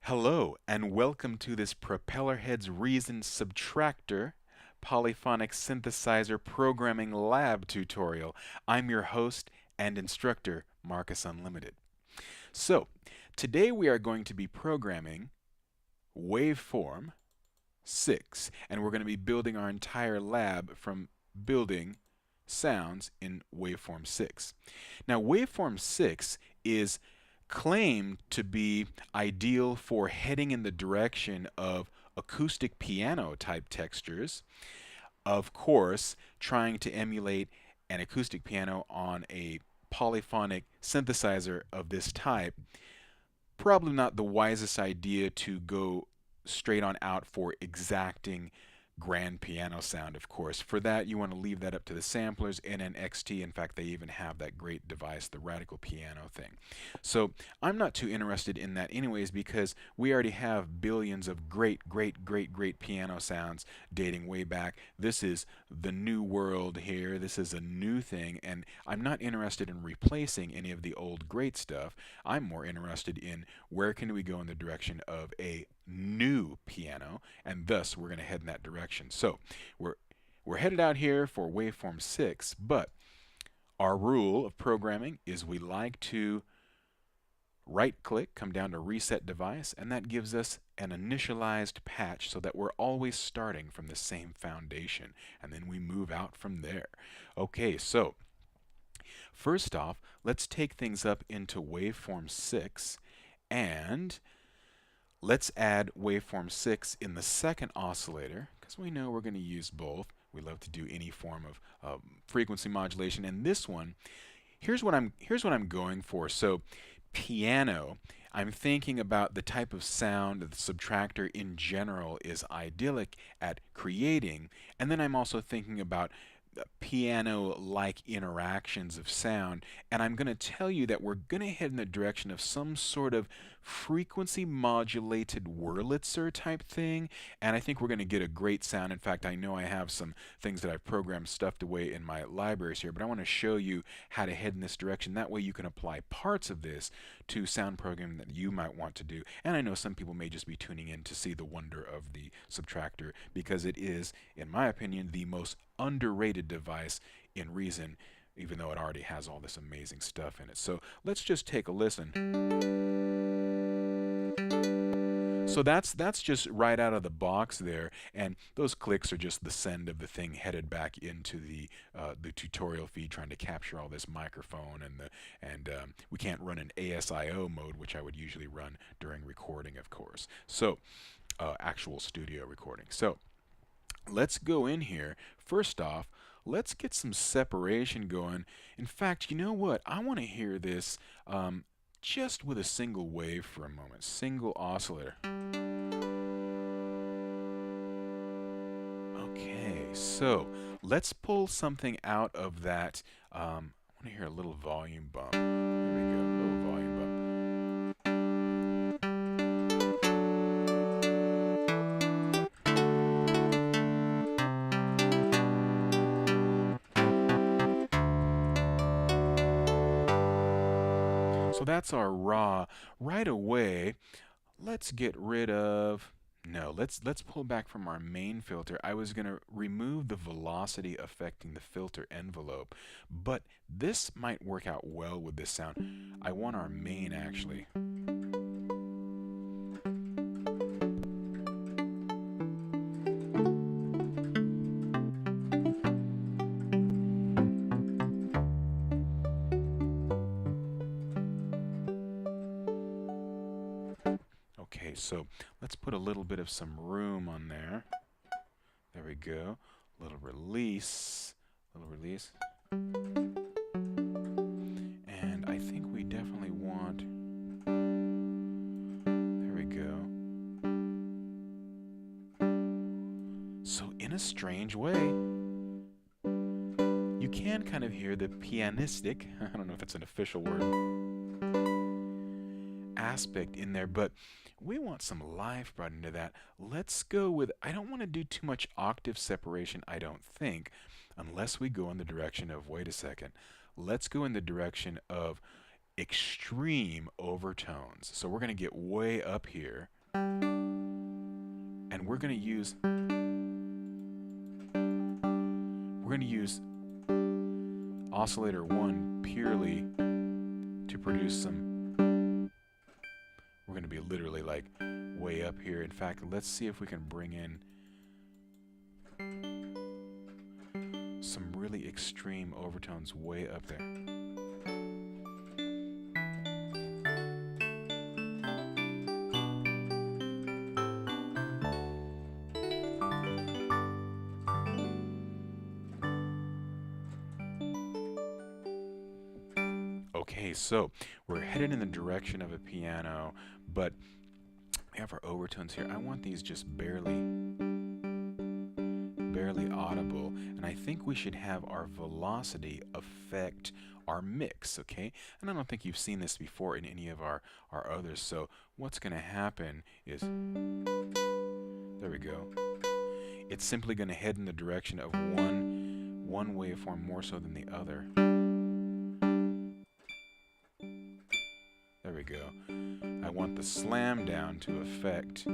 Hello, and welcome to this Propellerheads Reason Subtractor polyphonic synthesizer programming lab tutorial. I'm your host and instructor, Marcus Unlimited. So, today we are going to be programming Waveform 6, and we're going to be building our entire lab from building sounds in Waveform 6. Now, Waveform 6 is claimed to be ideal for heading in the direction of acoustic piano type textures. Of course, trying to emulate an acoustic piano on a polyphonic synthesizer of this type, probably not the wisest idea to go straight on out for exacting grand piano sound, of course. For that, you want to leave that up to the samplers in an XT. In fact, they even have that great device, the radical piano thing. So I'm not too interested in that anyways, because we already have billions of great piano sounds dating way back. This is the new world here. This is a new thing, and I'm not interested in replacing any of the old great stuff. I'm more interested in where can we go in the direction of a new piano, and thus we're going to head in that direction. So we're headed out here for Waveform 6, but our rule of programming is we like to right click, come down to reset device, and that gives us an initialized patch so that we're always starting from the same foundation, and then we move out from there. Okay, so first off, let's take things up into Waveform 6, and let's add Waveform 6 in the second oscillator, because we know we're going to use both. We love to do any form of frequency modulation, and this one, here's what I'm going for. So piano, I'm thinking about the type of sound that the subtractor in general is idyllic at creating, and then I'm also thinking about piano-like interactions of sound, and I'm going to tell you that we're going to head in the direction of some sort of frequency modulated Wurlitzer type thing, and I think we're going to get a great sound. In fact, I know I have some things that I've programmed stuffed away in my libraries here, but I want to show you how to head in this direction. That way you can apply parts of this to sound programming that you might want to do. And I know some people may just be tuning in to see the wonder of the Subtractor, because it is, in my opinion, the most underrated device in Reason, even though it already has all this amazing stuff in it. So let's just take a listen. So that's just right out of the box there, and those clicks are just the send of the thing headed back into the tutorial feed, trying to capture all this microphone and we can't run an ASIO mode, which I would usually run during recording, of course. So actual studio recording. So let's go in here. First off, let's get some separation going. In fact, you know what? I want to hear this just with a single wave for a moment. Single oscillator. Okay, so let's pull something out of that. I want to hear a little volume bump. There we go, a little volume bump. So that's our raw. Right away, let's get rid of. No, let's pull back from our main filter. I was going to remove the velocity affecting the filter envelope, but this might work out well with this sound. I want our main actually. Okay, so let's put a little bit of some room on there. There we go. Little release. Little release. And I think we definitely want. There we go. So in a strange way, you can kind of hear the pianistic, I don't know if that's an official word, aspect in there, but we want some life brought into that. Let's go with, I don't want to do too much octave separation, I don't think, unless we go in the direction of, wait a second, let's go in the direction of extreme overtones. So we're going to get way up here, and we're going to use oscillator 1 purely to produce some. We're going to be literally like way up here. In fact, let's see if we can bring in some really extreme overtones way up there. Okay, so we're headed in the direction of a piano, but we have our overtones here. I want these just barely audible, and I think we should have our velocity affect our mix, okay? And I don't think you've seen this before in any of our others, so what's going to happen is, there we go. It's simply going to head in the direction of one waveform more so than the other. There we go. I want the slam down to affect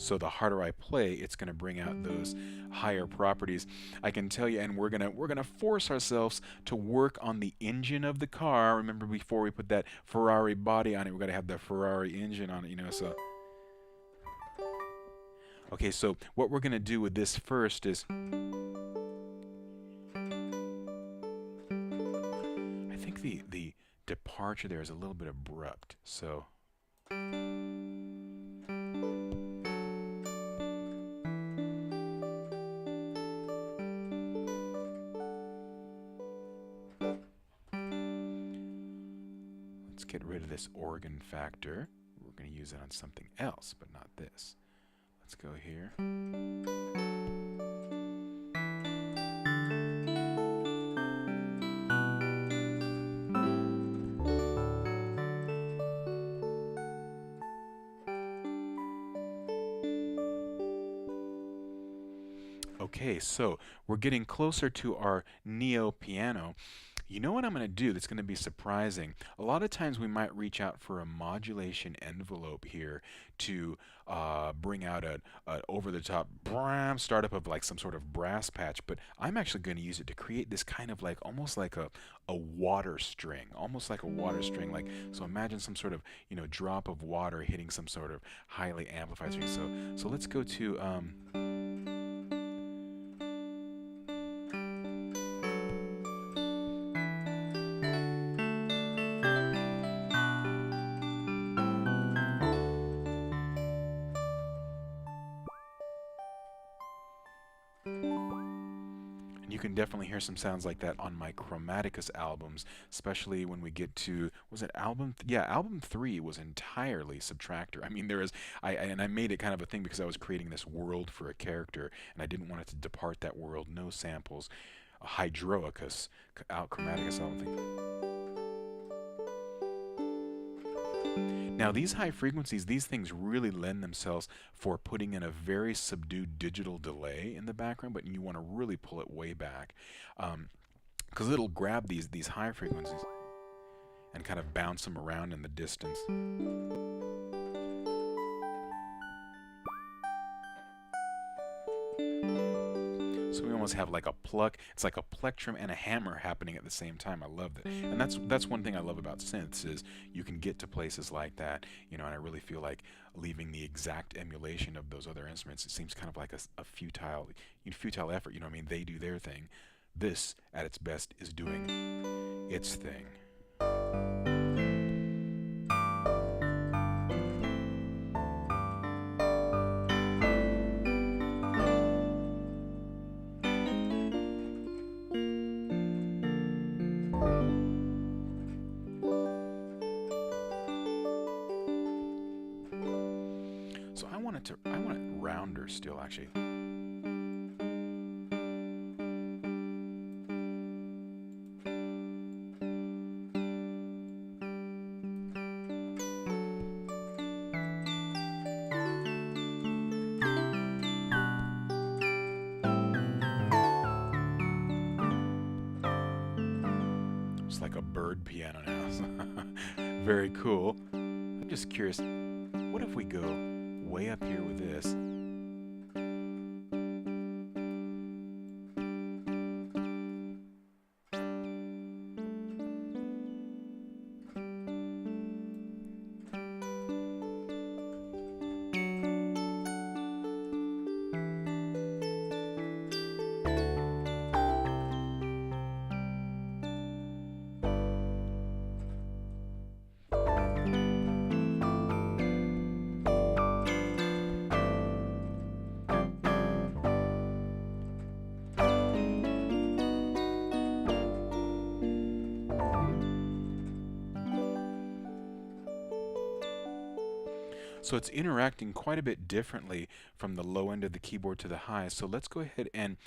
so the harder I play, it's going to bring out those higher properties. I can tell you, and we're gonna force ourselves to work on the engine of the car. Remember, before we put that Ferrari body on it, we're gonna have the Ferrari engine on it, you know. So, okay, so what we're gonna do with this first is, I think the departure there is a little bit abrupt. So. Get rid of this organ factor. We're going to use it on something else, but not this. Let's go here. Okay, so we're getting closer to our neo piano. You know what I'm going to do that's going to be surprising? A lot of times we might reach out for a modulation envelope here to bring out an over-the-top startup of like some sort of brass patch, but I'm actually going to use it to create this kind of like almost like a water string, like, so imagine some sort of, you know, drop of water hitting some sort of highly amplified string. So let's go to you can definitely hear some sounds like that on my Chromaticus albums, especially when we get to, was it album? Yeah, album 3 was entirely Subtractor. I mean, there is, and I made it kind of a thing because I was creating this world for a character, and I didn't want it to depart that world. No samples. Hydroicus, Chromaticus album thing. Now these high frequencies, these things really lend themselves for putting in a very subdued digital delay in the background, but you want to really pull it way back, because it'll grab these high frequencies and kind of bounce them around in the distance. So we almost have like a pluck. It's like a plectrum and a hammer happening at the same time. I love that, and that's one thing I love about synths is you can get to places like that, you know. And I really feel like leaving the exact emulation of those other instruments, it seems kind of like a futile effort. You know what I mean? They do their thing. This, at its best, is doing its thing. I want it rounder still, actually. bird piano now. Very cool. I'm just curious, what if we go way up here with this? So it's interacting quite a bit differently from the low end of the keyboard to the high. So let's go ahead and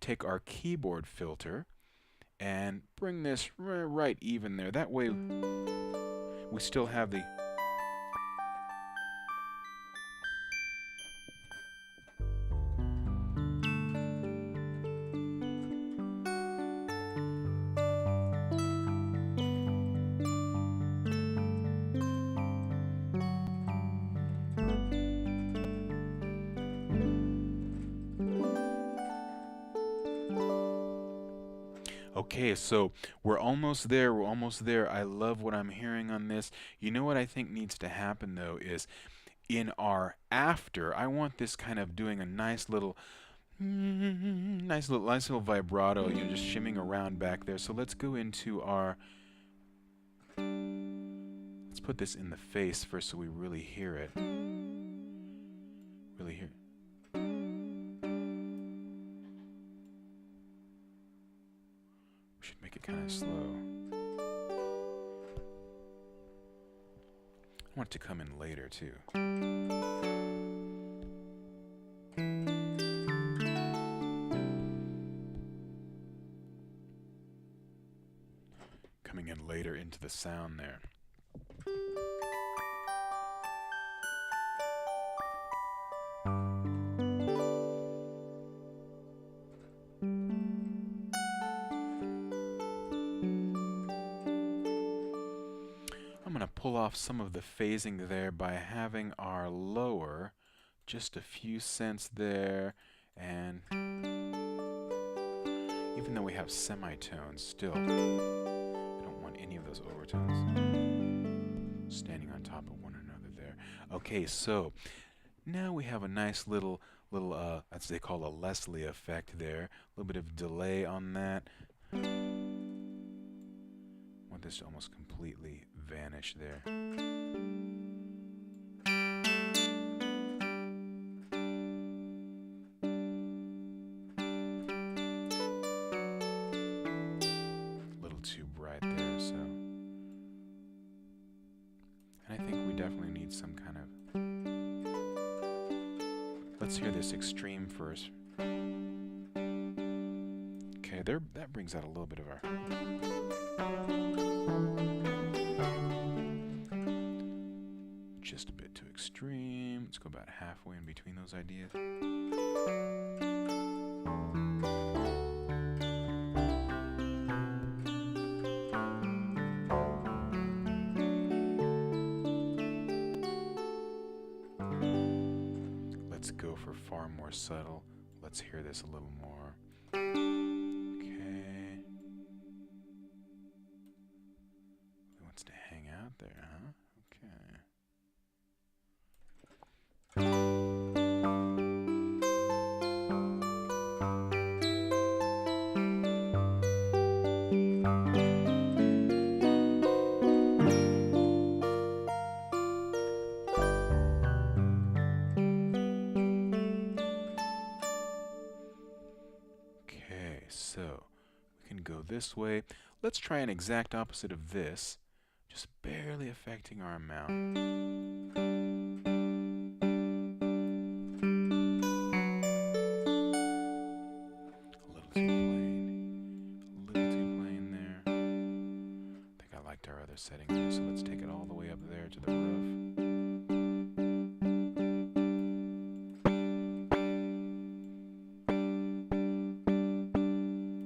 take our keyboard filter and bring this right even there. That way we still have the Okay, so we're almost there. We're almost there. I love what I'm hearing on this. You know what I think needs to happen though is in our after, I want this kind of doing a nice little nice little vibrato, you know, just shimming around back there. So let's go into our let's put this in the face first so we really hear it. Really hear it. Should make it kind of slow. I want it to come in later too. Coming in later into the sound there. I'm going to pull off some of the phasing there by having our lower just a few cents there, and even though we have semitones still, I don't want any of those overtones standing on top of one another there. Okay, so now we have a nice little as they call a Leslie effect there, a little bit of delay on that. Want this to almost completely vanish there. A little too bright there, so. And I think we definitely need some kind of. Let's hear this extreme first. Okay, there. That brings out a little bit of our. Just a bit too extreme. Let's go about halfway in between those ideas. Let's go for far more subtle. Let's hear this a little more. Okay. He wants to hang out there, huh? Okay. Okay, so we can go this way. Let's try an exact opposite of this, just barely affecting our amount. Our other setting there, so let's take it all the way up there to the roof.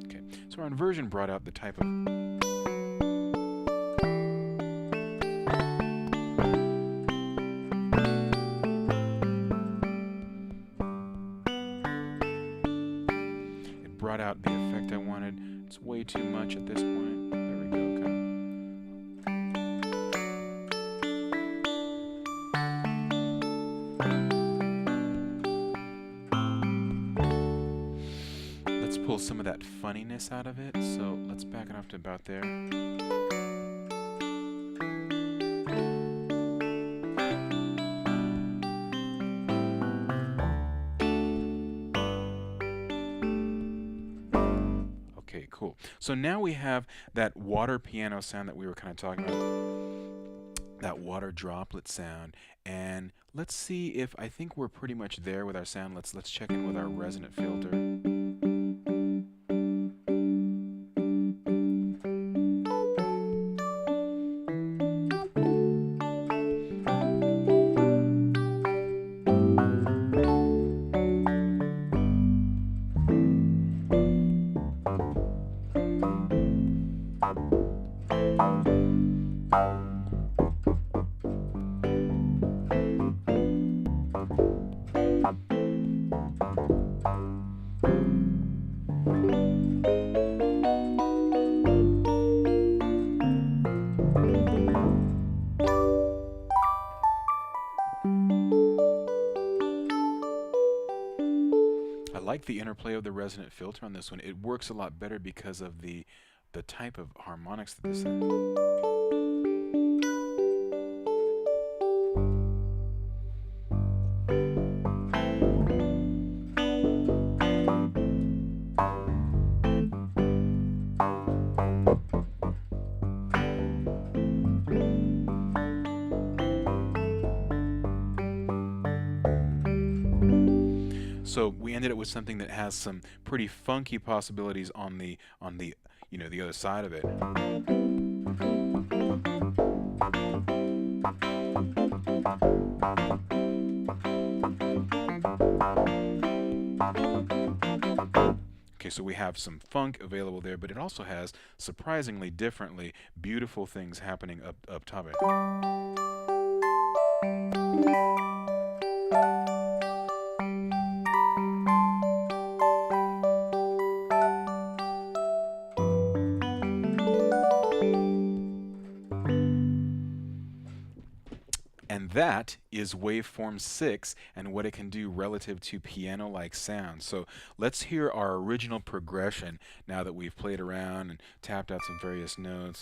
Okay, so our inversion brought out the type of way too much at this point. There we go. Let's pull some of that funniness out of it. So let's back it off to about there. Okay, cool. So now we have that water piano sound that we were kind of talking about, that water droplet sound. And let's see if, I think we're pretty much there with our sound. Let's check in with our resonant filter. I like the interplay of the resonant filter on this one. It works a lot better because of the type of harmonics that this is. So we ended up with something that has some pretty funky possibilities on the the other side of it. Okay, so we have some funk available there, but it also has surprisingly differently beautiful things happening up top of it. And that is Waveform 6 and what it can do relative to piano-like sound. So let's hear our original progression now that we've played around and tapped out some various notes.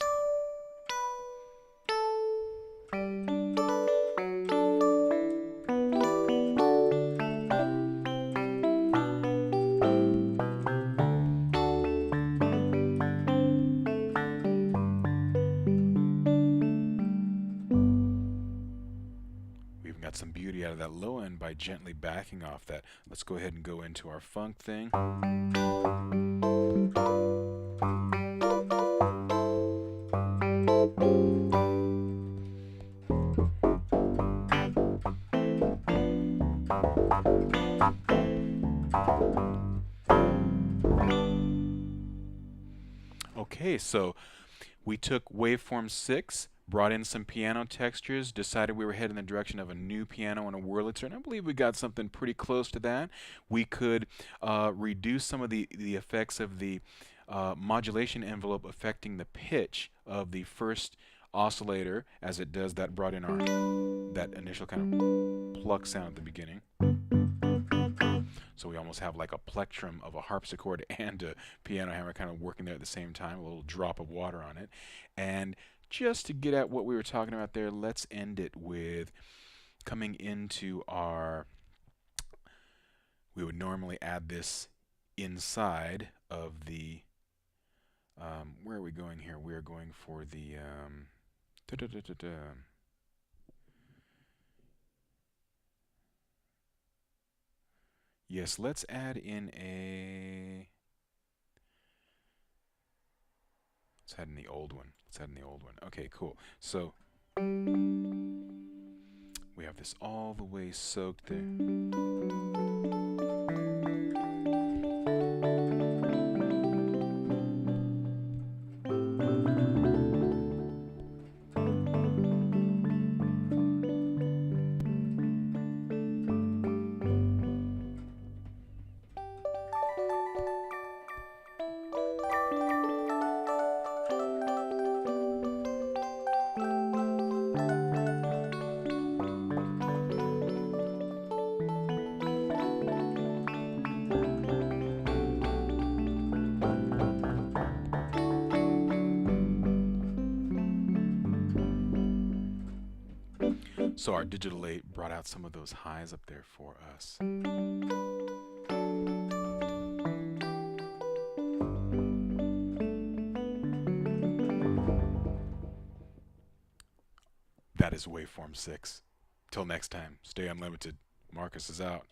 Got some beauty out of that low end by gently backing off that. Let's go ahead and go into our funk thing. Okay, so we took Waveform 6, brought in some piano textures, decided we were heading in the direction of a new piano and a Wurlitzer, and I believe we got something pretty close to that. We could reduce some of the effects of the modulation envelope affecting the pitch of the first oscillator as it does that, brought in our that initial kind of pluck sound at the beginning. So we almost have like a plectrum of a harpsichord and a piano hammer kind of working there at the same time, a little drop of water on it. And just to get at what we were talking about there, let's end it with coming into our, we would normally add this inside of the, where are we going here? We're going for the, yes, let's add in a, let's add in the old one. Let's add in the old one. Okay, cool. So we have this all the way soaked there. So our digital 8 brought out some of those highs up there for us. That is Waveform 6. Till next time, stay unlimited. Marcus is out.